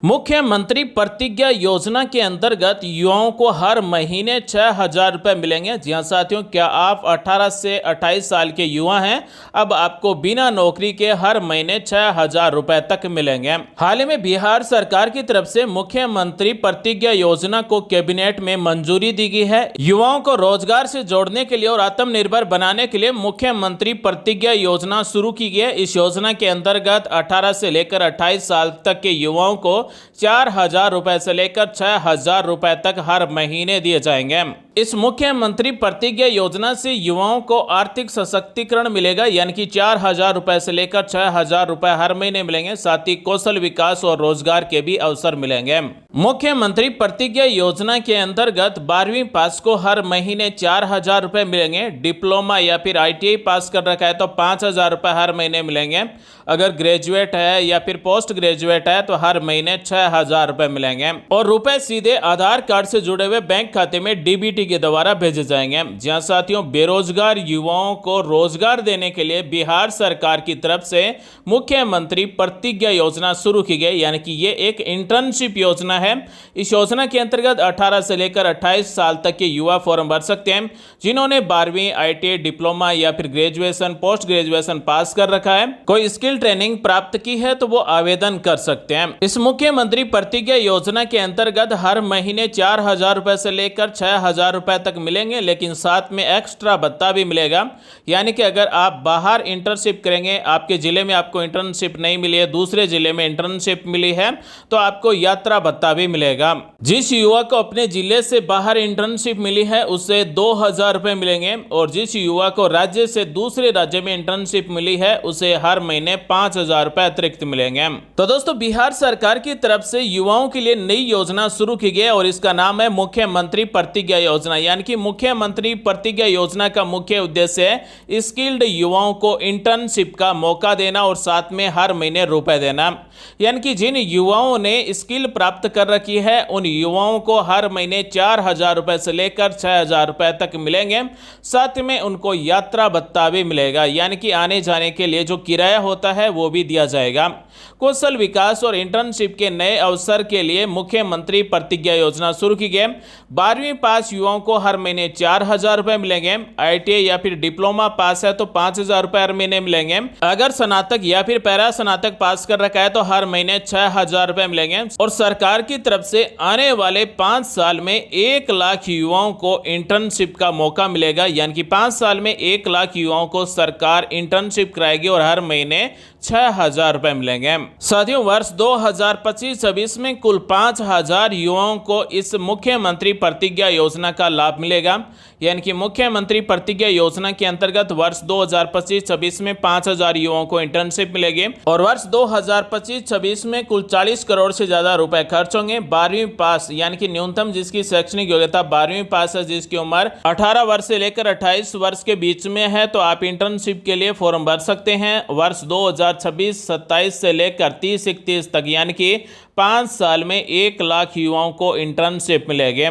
मुख्यमंत्री प्रतिज्ञा योजना के अंतर्गत युवाओं को हर महीने 6,000 रुपये मिलेंगे। जी हाँ साथियों, क्या आप 18 से 28 साल के युवा हैं? अब आपको बिना नौकरी के हर महीने 6,000 रुपये तक मिलेंगे। हाल ही में बिहार सरकार की तरफ से मुख्यमंत्री प्रतिज्ञा योजना को कैबिनेट में मंजूरी दी गई है। युवाओं को रोजगार से जोड़ने के लिए और आत्मनिर्भर बनाने के लिए मुख्यमंत्री प्रतिज्ञा योजना शुरू की गई है। इस योजना के अंतर्गत 18 से लेकर 28 साल तक के युवाओं को 4,000 रुपए से लेकर 6,000 रुपए तक हर महीने दिए जाएंगे। इस मुख्यमंत्री प्रतिज्ञा योजना से युवाओं को आर्थिक सशक्तिकरण मिलेगा, यानी कि 4,000 रुपए से लेकर 6,000 रुपए हर महीने मिलेंगे। साथ ही कौशल विकास और रोजगार के भी अवसर मिलेंगे। मुख्यमंत्री प्रतिज्ञा योजना के अंतर्गत 12वीं पास को हर महीने 4,000 रुपए मिलेंगे। डिप्लोमा या फिर ITI पास कर रखा है तो 5,000 रुपए हर महीने मिलेंगे। अगर ग्रेजुएट है या फिर पोस्ट ग्रेजुएट है तो हर महीने 6,000 रुपए मिलेंगे और रुपए सीधे आधार कार्ड से जुड़े हुए बैंक खाते में DBT के द्वारा भेजे जाएंगे। जहां साथियों, बेरोजगार युवाओं को रोजगार देने के लिए बिहार सरकार की तरफ से मुख्यमंत्री प्रतिज्ञा योजना शुरू की गई, यानी कि ये एक इंटर्नशिप योजना है। इस योजना के अंतर्गत 18 से लेकर 28 साल तक के युवा फॉर्म भर सकते हैं जिन्होंने 12वीं ITI डिप्लोमा या फिर ग्रेजुएशन पोस्ट ग्रेजुएशन पास कर रखा है, कोई स्किल ट्रेनिंग प्राप्त की है तो वो आवेदन कर सकते हैं। इस मुख्यमंत्री प्रतिज्ञा योजना के अंतर्गत हर महीने 4,000 रुपए से लेकर 6,000 रुपए तक मिलेंगे, लेकिन साथ में एक्स्ट्रा भत्ता भी मिलेगा। यानी कि अगर आप बाहर इंटर्नशिप करेंगे, आपके जिले में आपको इंटर्नशिप नहीं मिली है, दूसरे जिले में इंटर्नशिप मिली है, तो आपको यात्रा भत्ता भी मिलेगा। जिस युवा को अपने जिले से बाहर इंटर्नशिप मिली है उसे 2,000 रुपए मिलेंगे और जिस युवा को राज्य से दूसरे राज्य में इंटर्नशिप मिली है उसे हर महीने 5,000 रुपए अतिरिक्त मिलेंगे। तो दोस्तों, बिहार सरकार की तरफ से युवाओं के लिए नई योजना शुरू की गई और इसका नाम है मुख्यमंत्री प्रतिज्ञा योजना। यानी कि मुख्यमंत्री प्रतिज्ञा योजना का मुख्य उद्देश्य है स्किल्ड युवाओं को इंटर्नशिप का मौका देना और साथ में हर महीने रुपए देना। यानी कि जिन युवाओं ने स्किल प्राप्त कर रखी है उन युवाओं को हर महीने 4,000 रुपए से लेकर 6,000 रुपए तक मिलेंगे। साथ में उनको यात्रा भत्ता भी मिलेगा, यानी कि आने जाने के लिए जो किराया होता है वो भी दिया जाएगा। कौशल विकास और इंटर्नशिप के नए अवसर के लिए मुख्यमंत्री प्रतिज्ञा योजना शुरू की गई। 12वीं पास युवाओं को हर महीने 4,000 रुपए मिलेंगे। ITI या फिर डिप्लोमा पास है तो 5,000 रुपए हर महीने मिलेंगे। अगर स्नातक या फिर पैरा स्नातक पास कर रखा है तो हर महीने 6,000 रुपए मिलेंगे। और सरकार की तरफ से आने वाले 5 साल में 1 लाख युवाओं को इंटर्नशिप का मौका मिलेगा। यानी कि 5 साल में 1 लाख युवाओं को सरकार इंटर्नशिप कराएगी और हर महीने 6,000 रुपए मिलेंगे। साथियों, वर्ष 2025-26 में कुल 5,000 युवाओं को इस मुख्यमंत्री प्रतिज्ञा योजना का लाभ मिलेगा। यानी कि मुख्यमंत्री प्रतिज्ञा योजना के अंतर्गत वर्ष 2025-26 में 5,000 युवाओं को इंटर्नशिप मिलेगी और वर्ष 2025-26 में कुल 40 करोड़ से ज्यादा रुपए खर्च होंगे। 12वीं पास यानी कि न्यूनतम जिसकी शैक्षणिक योग्यता 12वीं पास है, जिसकी उम्र 18 वर्ष से लेकर 28 वर्ष के बीच में है, तो आप इंटर्नशिप के लिए फॉर्म भर सकते हैं। वर्ष 2026-27 से लेकर 30-31 तक यानी कि 5 साल में 1 लाख युवाओं को इंटर्नशिप मिलेगी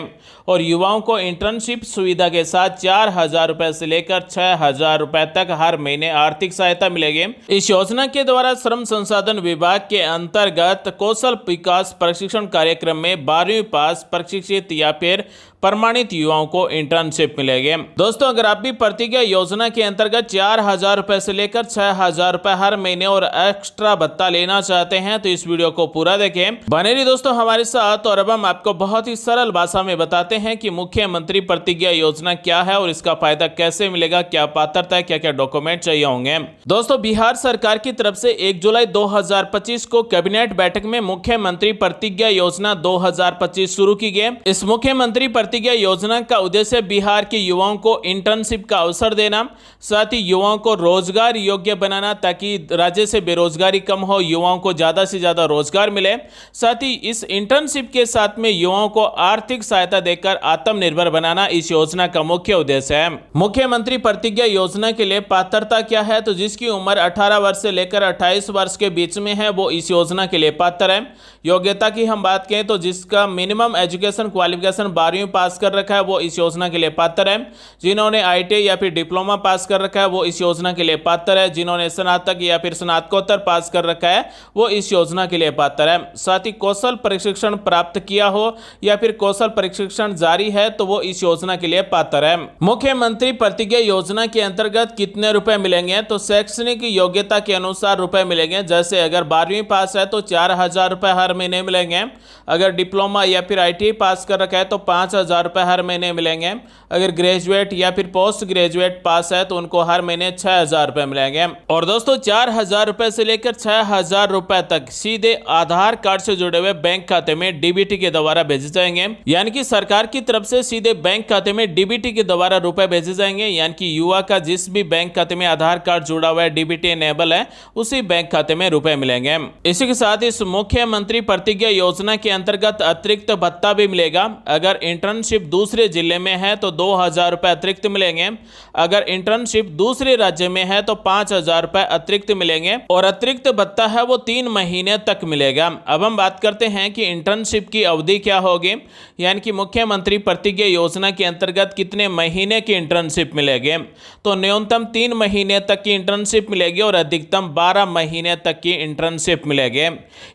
और युवाओं को इंटर्नशिप सुविधा के साथ 4,000 रुपए से लेकर 6,000 रुपए तक हर महीने आर्थिक सहायता मिलेगी। इस योजना के द्वारा श्रम संसाधन विभाग के अंतर्गत कौशल विकास प्रशिक्षण कार्यक्रम में 12वीं पास प्रशिक्षित या फिर प्रमाणित युवाओं को इंटर्नशिप मिलेगी। दोस्तों, अगर आप भी प्रतिज्ञा योजना के अंतर्गत 4,000 रुपए से लेकर 6,000 रुपए हर महीने और एक्स्ट्रा भत्ता लेना चाहते हैं तो इस वीडियो को पूरा देखें, बने रहिए दोस्तों हमारे साथ। और अब हम आपको बहुत ही सरल भाषा में बताते हैं कि मुख्यमंत्री प्रतिज्ञा योजना क्या है और इसका फायदा कैसे मिलेगा, क्या पात्रता है, क्या क्या डॉक्यूमेंट चाहिए होंगे। दोस्तों, बिहार सरकार की तरफ से 1 जुलाई 2025 को कैबिनेट बैठक में मुख्यमंत्री प्रतिज्ञा योजना 2025 शुरू की गई। इस मुख्यमंत्री प्रतिज्ञा योजना का उद्देश्य बिहार के युवाओं को इंटर्नशिप का अवसर देना, साथ ही युवाओं को रोजगार योग्य बनाना ताकि राज्य से बेरोजगारी कम हो, युवाओं को ज्यादा से ज्यादा रोजगार मिले। साथ ही इस इंटर्नशिप के साथ में युवाओं को आर्थिक सहायता देकर आत्मनिर्भर बनाना इस योजना का मुख्य उद्देश्य है। मुख्यमंत्री प्रतिज्ञा योजना के लिए पात्रता क्या है, तो जिसकी उम्र 18 वर्ष से लेकर 28 वर्ष के बीच में है वो इस योजना के लिए पात्र है। योग्यता की हम बात करें तो जिसका मिनिमम एजुकेशन क्वालिफिकेशन 12वीं पास कर रखा है वो इस योजना के लिए पात्र है। जिन्होंने ITI या फिर डिप्लोमा पास कर रखा है वो इस योजना के लिए पात्र है। जिन्होंने स्नातक या फिर स्नातकोत्तर पास कर रखा है वो इस योजना के लिए पात्र है। साथ ही कौशल प्रशिक्षण प्राप्त किया हो या फिर कौशल प्रशिक्षण जारी है तो वो इस योजना के लिए पात्र है। मुख्यमंत्री प्रतिज्ञा योजना के अंतर्गत कितने रुपए मिलेंगे? तो शैक्षणिक योग्यता के अनुसार रुपए मिलेंगे। जैसे अगर 12वीं पास है तो 4,000 रुपए हर महीने मिलेंगे। अगर डिप्लोमा या फिर ITI पास कर रखा है तो 5,000 रुपए हर महीने मिलेंगे। अगर ग्रेजुएट या फिर पोस्ट ग्रेजुएट पास है तो उनको हर महीने 6,000 रुपए मिलेंगे। और दोस्तों 4,000 रुपए से लेकर 6,000 रुपए तक सीधे आधार कार्ड से जुड़े हुए बैंक खाते में DBT के द्वारा भेजे जाएंगे। यानी कि सरकार की तरफ से सीधे बैंक खाते में DBT के द्वारा रुपए भेजे जाएंगे। यानी कि युवा का जिस भी बैंक खाते में आधार कार्ड जुड़ा हुआ है, DBT एनेबल है, उसी बैंक खाते में रुपए मिलेंगे। इसी के साथ इस मुख्यमंत्री प्रतिज्ञा योजना के अंतर्गत अतिरिक्त भत्ता भी मिलेगा। अगर इंटर्नशिप दूसरे जिले में है तो 2,000 रुपए अतिरिक्त मिलेंगे। अगर इंटर्नशिप दूसरे राज्य में है तो 5,000 रुपए अतिरिक्त मिलेंगे और अतिरिक्त भत्ता है वो 3 महीने तक मिलेगा। अब हम बात करते हैं कि इंटर्नशिप की अवधि क्या होगी, यानी कि मुख्यमंत्री प्रतिज्ञा योजना के अंतर्गत कितने महीने की इंटर्नशिप मिलेगी। तो न्यूनतम 3 महीने तक की इंटर्नशिप मिलेगी और अधिकतम 12 महीने तक की इंटर्नशिप मिलेगी।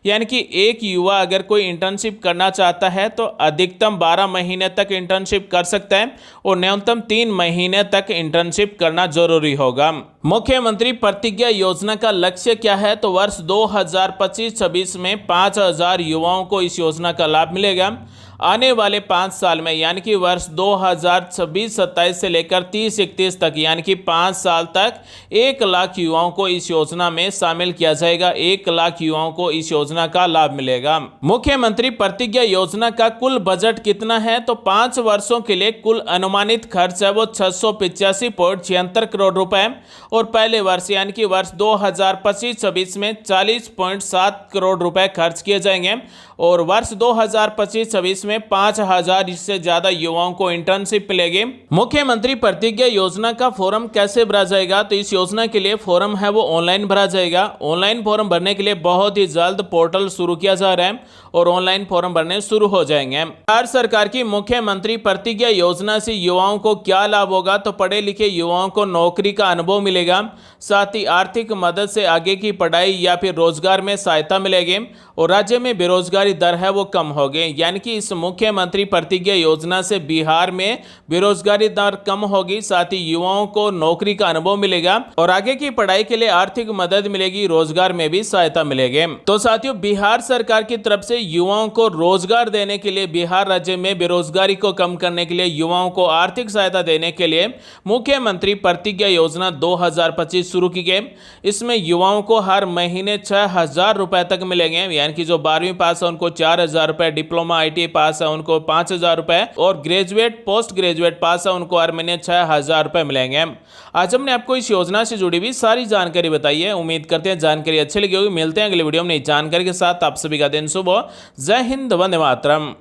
यानी कि एक युवा अगर कोई इंटर्नशिप करना चाहता है तो अधिकतम 12 महीने तक इंटर्नशिप कर सकता है और न्यूनतम 3 महीने तक इंटर्नशिप करना जरूरी होगा। मुख्यमंत्री प्रतिज्ञा योजना का लक्ष्य क्या है? तो वर्ष 2025-26 में 5,000 युवाओं को इस योजना का लाभ मिलेगा। आने वाले 5 साल में यानी कि वर्ष 2026-27 से लेकर 30-31 तक यानी कि 5 साल तक 1 लाख युवाओं को इस योजना में शामिल किया जाएगा। 1 लाख युवाओं को इस योजना का लाभ मिलेगा। मुख्यमंत्री प्रतिज्ञा योजना का कुल बजट कितना है? तो 5 वर्षों के लिए कुल अनुमानित खर्च है वो 685.76 करोड़ रुपए और पहले वर्ष यानी कि वर्ष 2025-26 में 40.7 करोड़ रुपए खर्च किए जाएंगे और वर्ष 2025-26 में 5,000 इससे ज्यादा युवाओं को इंटर्नशिप मिलेगी। मुख्यमंत्री प्रतिज्ञा योजना का फॉर्म कैसे भरा जाएगा? तो इस योजना के लिए फॉर्म है वो ऑनलाइन भरा जाएगा। ऑनलाइन फॉर्म भरने के लिए बहुत ही जल्द पोर्टल शुरू किया जा रहा है और ऑनलाइन फॉर्म भरने शुरू हो जाएंगे। बिहार सरकार की मुख्यमंत्री प्रतिज्ञा योजना से युवाओं को क्या लाभ होगा? तो पढ़े लिखे युवाओं को नौकरी का अनुभव मिलेगा। साथ ही आर्थिक मदद से आगे की पढ़ाई या फिर रोजगार में सहायता मिलेगी और राज्य में बेरोजगारी दर है वो कम होगी। यानी कि इस मुख्यमंत्री प्रतिज्ञा योजना से बिहार में बेरोजगारी दर कम होगी। साथ ही युवाओं को नौकरी का अनुभव मिलेगा और आगे की पढ़ाई के लिए आर्थिक मदद मिलेगी, रोजगार में भी सहायता मिलेगी। तो साथियों, बिहार सरकार की तरफ से युवाओं को रोजगार देने के लिए, बिहार राज्य में बेरोजगारी को कम करने के लिए, युवाओं को आर्थिक सहायता देने के लिए मुख्यमंत्री प्रतिज्ञा योजना 2025 शुरू की गई। इसमें युवाओं को हर महीने 6,000 रुपए तक मिलेंगे। यानी कि जो 12वीं पास है उनको 4,000 रुपए, डिप्लोमा ITI पास है उनको 5,000 रुपए और ग्रेजुएट पोस्ट ग्रेजुएट पास है उनको हर महीने 6,000 रुपए मिलेंगे। आज हमने आपको इस योजना से जुड़ी हुई सारी जानकारी बताई है। उम्मीद करते हैं जानकारी अच्छी लगी होगी। मिलते हैं अगले वीडियो में नई जानकारी के साथ। आप सभी का दिन शुभ हो। जय हिंद, वंदे मातरम।